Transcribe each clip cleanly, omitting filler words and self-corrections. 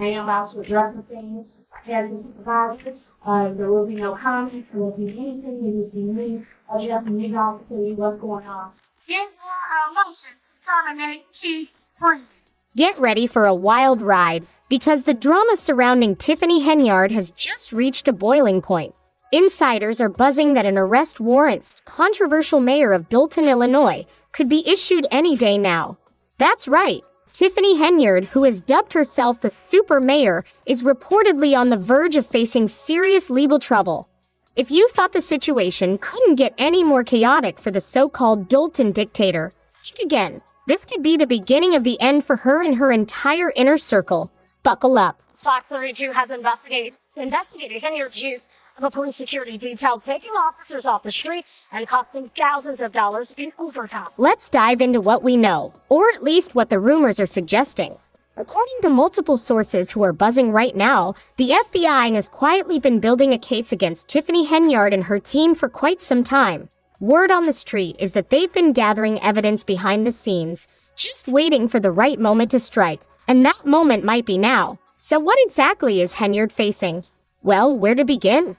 They allow to address the things as the supervisors. There will be no comments, there will be anything, it will be me, just me off to tell you what's going on. Get your motion, terminate key free. Get ready for a wild ride, because the drama surrounding Tiffany Henyard has just reached a boiling point. Insiders are buzzing that an arrest warrant for the controversial mayor of Dolton, Illinois, could be issued any day now. That's right. Tiffany Henyard, who has dubbed herself the super mayor, is reportedly on the verge of facing serious legal trouble. If you thought the situation couldn't get any more chaotic for the so-called Dolton dictator, think again. This could be the beginning of the end for her and her entire inner circle. Buckle up. Fox 32 has investigated Henyard's use of a police security detail, taking officers off the street and costing thousands of dollars in overtime. Let's dive into what we know, or at least what the rumors are suggesting. According to multiple sources who are buzzing right now, the FBI has quietly been building a case against Tiffany Henyard and her team for quite some time. Word on the street is that they've been gathering evidence behind the scenes, just waiting for the right moment to strike, and that moment might be now. So what exactly is Henyard facing? Well, where to begin?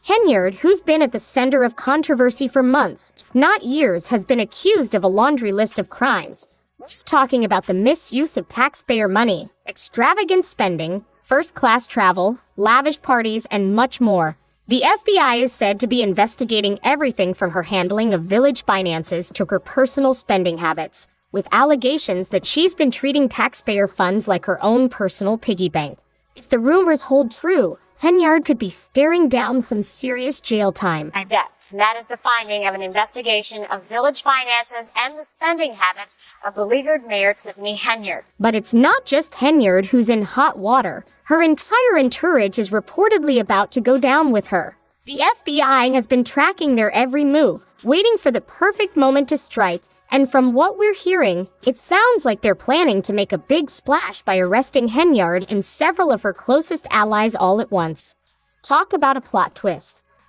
Henyard, who's been at the center of controversy for months, if not years, has been accused of a laundry list of crimes. We're talking about the misuse of taxpayer money, extravagant spending, first-class travel, lavish parties, and much more. The FBI is said to be investigating everything from her handling of village finances to her personal spending habits, with allegations that she's been treating taxpayer funds like her own personal piggy bank. If the rumors hold true, Henyard could be staring down some serious jail time. And death. That is the finding of an investigation of village finances and the spending habits of beleaguered Mayor Tiffany Henyard. But it's not just Henyard who's in hot water. Her entire entourage is reportedly about to go down with her. The FBI has been tracking their every move, waiting for the perfect moment to strike, and from what we're hearing, it sounds like they're planning to make a big splash by arresting Henyard and several of her closest allies all at once. Talk about a plot twist.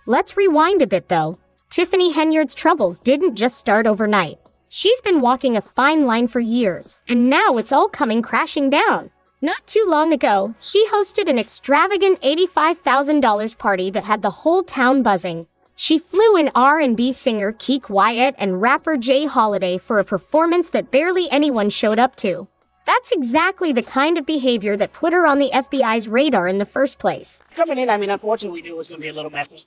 Let's rewind a bit though. Tiffany Henyard's troubles didn't just start overnight. She's been walking a fine line for years, and now it's all coming crashing down. Not too long ago, she hosted an extravagant $85,000 party that had the whole town buzzing. She flew in R&B singer Keek Wyatt and rapper Jay Holiday for a performance that barely anyone showed up to. That's exactly the kind of behavior that put her on the FBI's radar in the first place. Coming in, unfortunately, we knew it was going to be a little messy.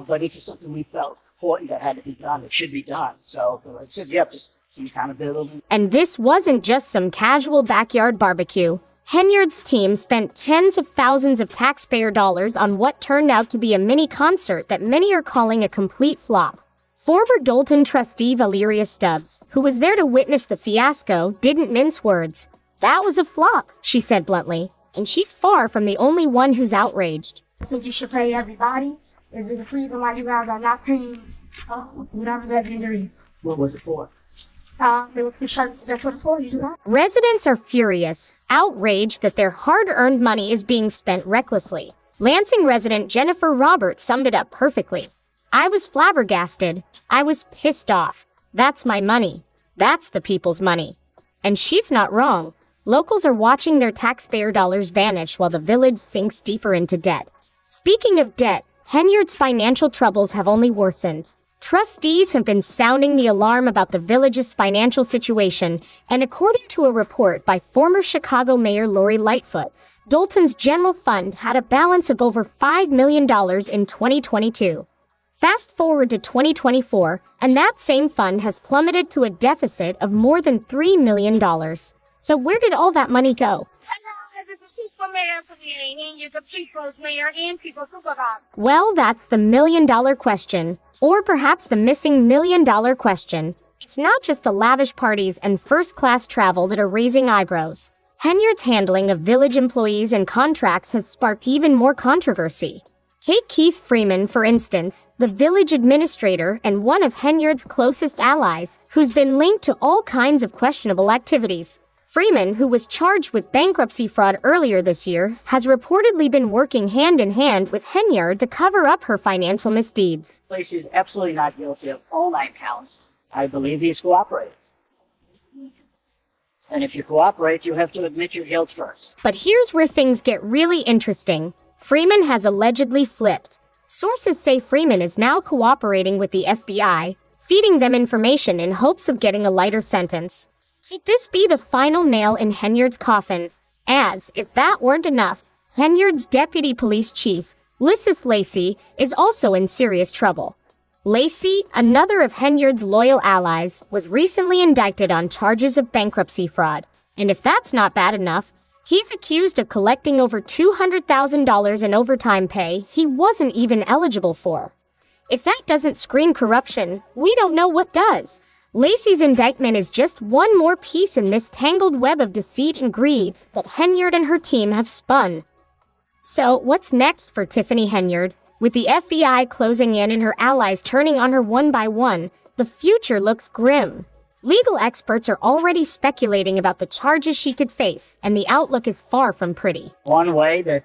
But it was something we felt important that had to be done. It should be done. So I said, yep, just kind of build. And this wasn't just some casual backyard barbecue. Henyard's team spent tens of thousands of taxpayer dollars on what turned out to be a mini concert that many are calling a complete flop. Former Dolton trustee Valeria Stubbs, who was there to witness the fiasco, didn't mince words. That was a flop, she said bluntly, and she's far from the only one who's outraged. I think you should pay everybody. Is there a reason why you guys are not paying whatever that vendor is? What was it for? It was for shirts. That's what it's for. You do that? Residents are furious, outraged that their hard-earned money is being spent recklessly. Lansing resident Jennifer Roberts summed it up perfectly. I was flabbergasted. I was pissed off. That's my money. That's the people's money. And she's not wrong. Locals are watching their taxpayer dollars vanish while the village sinks deeper into debt. Speaking of debt, Henyard's financial troubles have only worsened. Trustees have been sounding the alarm about the village's financial situation, and according to a report by former Chicago Mayor Lori Lightfoot, Dolton's general fund had a balance of over $5 million in 2022. Fast forward to 2024, and that same fund has plummeted to a deficit of more than $3 million. So where did all that money go? Well, that's the million-dollar question, or perhaps the missing million-dollar question. It's not just the lavish parties and first-class travel that are raising eyebrows. Henyard's handling of village employees and contracts has sparked even more controversy. Take Keith Freeman, for instance, the village administrator and one of Henyard's closest allies, who's been linked to all kinds of questionable activities. Freeman, who was charged with bankruptcy fraud earlier this year, has reportedly been working hand-in-hand with Henyard to cover up her financial misdeeds. Place is absolutely not guilty of all 9 counts. I believe he's cooperated. And if you cooperate, you have to admit your guilt first. But here's where things get really interesting. Freeman has allegedly flipped. Sources say Freeman is now cooperating with the FBI, feeding them information in hopes of getting a lighter sentence. Could this be the final nail in Henyard's coffin? As, if that weren't enough, Henyard's deputy police chief, Lysis Lacey, is also in serious trouble. Lacey, another of Henyard's loyal allies, was recently indicted on charges of bankruptcy fraud. And if that's not bad enough, he's accused of collecting over $200,000 in overtime pay he wasn't even eligible for. If that doesn't scream corruption, we don't know what does. Lacey's indictment is just one more piece in this tangled web of deceit and greed that Henyard and her team have spun. So, what's next for Tiffany Henyard? With the FBI closing in and her allies turning on her one by one, the future looks grim. Legal experts are already speculating about the charges she could face, and the outlook is far from pretty. One way that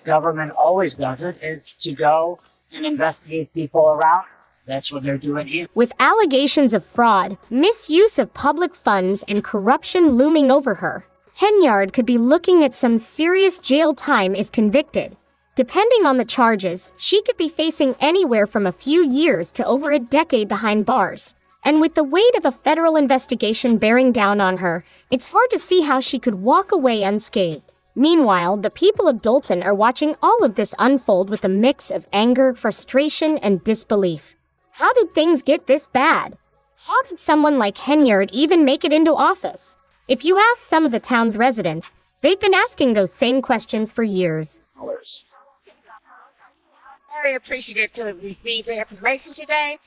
government always does it is to go and investigate people around her. That's what they're doing here. With allegations of fraud, misuse of public funds, and corruption looming over her, Henyard could be looking at some serious jail time if convicted. Depending on the charges, she could be facing anywhere from a few years to over a decade behind bars. And with the weight of a federal investigation bearing down on her, it's hard to see how she could walk away unscathed. Meanwhile, the people of Dolton are watching all of this unfold with a mix of anger, frustration, and disbelief. How did things get this bad? How did someone like Henyard even make it into office? If you ask some of the town's residents, they've been asking those same questions for years. Very appreciative to receive the information today.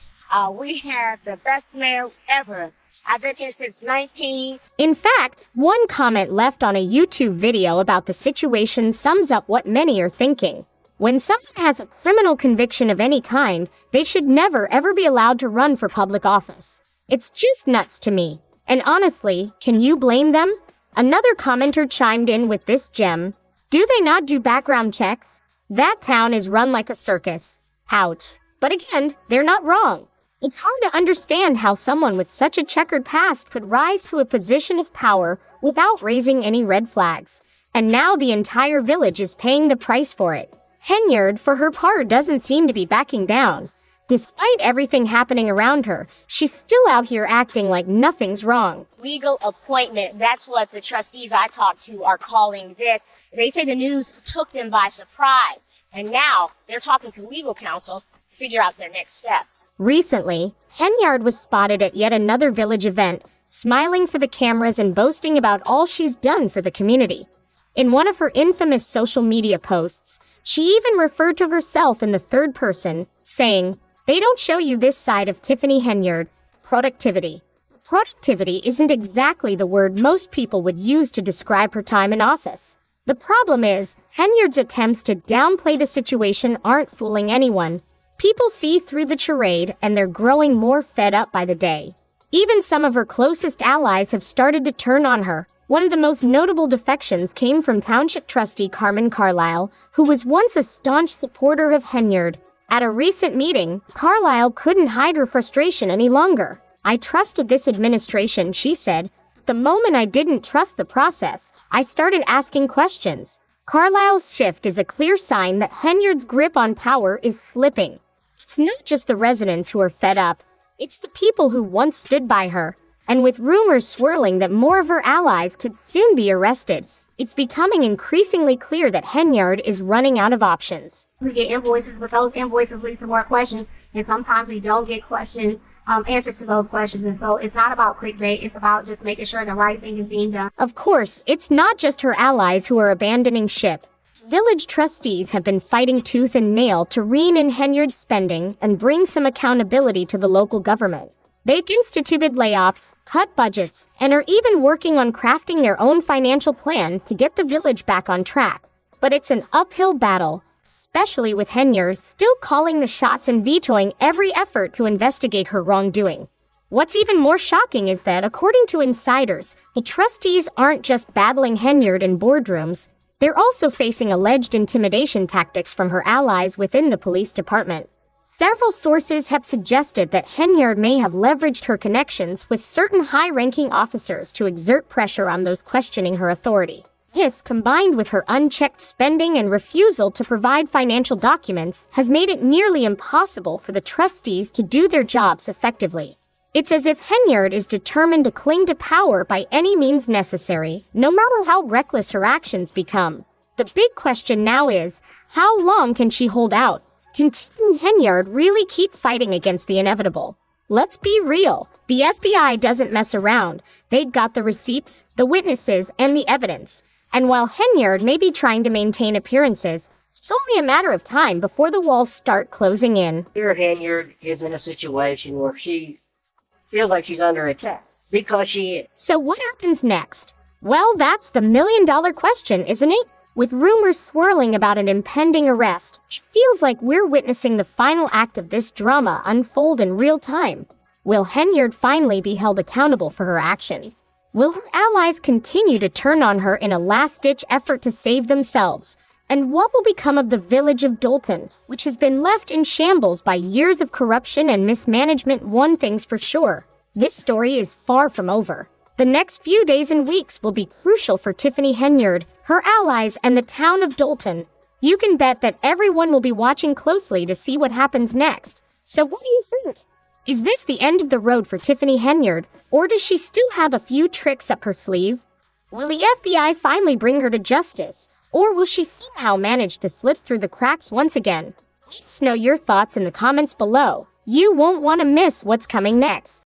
We have the best mayor ever. I've been here since 19. In fact, one comment left on a YouTube video about the situation sums up what many are thinking. When someone has a criminal conviction of any kind, they should never ever be allowed to run for public office. It's just nuts to me. And honestly, can you blame them? Another commenter chimed in with this gem. Do they not do background checks? That town is run like a circus. Ouch. But again, they're not wrong. It's hard to understand how someone with such a checkered past could rise to a position of power without raising any red flags. And now the entire village is paying the price for it. Henyard, for her part, doesn't seem to be backing down. Despite everything happening around her, she's still out here acting like nothing's wrong. Legal appointment, that's what the trustees I talked to are calling this. They say the news took them by surprise, and now they're talking to legal counsel to figure out their next steps. Recently, Henyard was spotted at yet another village event, smiling for the cameras and boasting about all she's done for the community. In one of her infamous social media posts, she even referred to herself in the third person, saying, "They don't show you this side of Tiffany Henyard, productivity." Productivity isn't exactly the word most people would use to describe her time in office. The problem is, Henyard's attempts to downplay the situation aren't fooling anyone. People see through the charade, and they're growing more fed up by the day. Even some of her closest allies have started to turn on her. One of the most notable defections came from Township Trustee Carmen Carlisle, who was once a staunch supporter of Henyard. At a recent meeting, Carlisle couldn't hide her frustration any longer. "I trusted this administration," she said. "The moment I didn't trust the process, I started asking questions." Carlisle's shift is a clear sign that Henyard's grip on power is slipping. It's not just the residents who are fed up. It's the people who once stood by her. And with rumors swirling that more of her allies could soon be arrested, it's becoming increasingly clear that Henyard is running out of options. We get invoices, but those invoices lead to more questions, and sometimes we don't get answers to those questions. And so it's not about clickbait, it's about just making sure the right thing is being done. Of course, it's not just her allies who are abandoning ship. Village trustees have been fighting tooth and nail to rein in Henyard's spending and bring some accountability to the local government. They've instituted layoffs, cut budgets, and are even working on crafting their own financial plan to get the village back on track. But it's an uphill battle, especially with Henyard still calling the shots and vetoing every effort to investigate her wrongdoing. What's even more shocking is that, according to insiders, the trustees aren't just battling Henyard in boardrooms, they're also facing alleged intimidation tactics from her allies within the police department. Several sources have suggested that Henyard may have leveraged her connections with certain high-ranking officers to exert pressure on those questioning her authority. This, combined with her unchecked spending and refusal to provide financial documents, has made it nearly impossible for the trustees to do their jobs effectively. It's as if Henyard is determined to cling to power by any means necessary, no matter how reckless her actions become. The big question now is, how long can she hold out? Can Tiffany Henyard really keep fighting against the inevitable? Let's be real. The FBI doesn't mess around. They've got the receipts, the witnesses, and the evidence. And while Henyard may be trying to maintain appearances, it's only a matter of time before the walls start closing in. Here, Henyard is in a situation where she feels like she's under attack. Because she is. So what happens next? Well, that's the million-dollar question, isn't it? With rumors swirling about an impending arrest, it feels like we're witnessing the final act of this drama unfold in real time. Will Henyard finally be held accountable for her actions? Will her allies continue to turn on her in a last-ditch effort to save themselves? And what will become of the village of Dolton, which has been left in shambles by years of corruption and mismanagement? One thing's for sure, this story is far from over. The next few days and weeks will be crucial for Tiffany Henyard, her allies, and the town of Dolton. You can bet that everyone will be watching closely to see what happens next. So what do you think? Is this the end of the road for Tiffany Henyard, or does she still have a few tricks up her sleeve? Will the FBI finally bring her to justice, or will she somehow manage to slip through the cracks once again? Let us know your thoughts in the comments below. You won't want to miss what's coming next.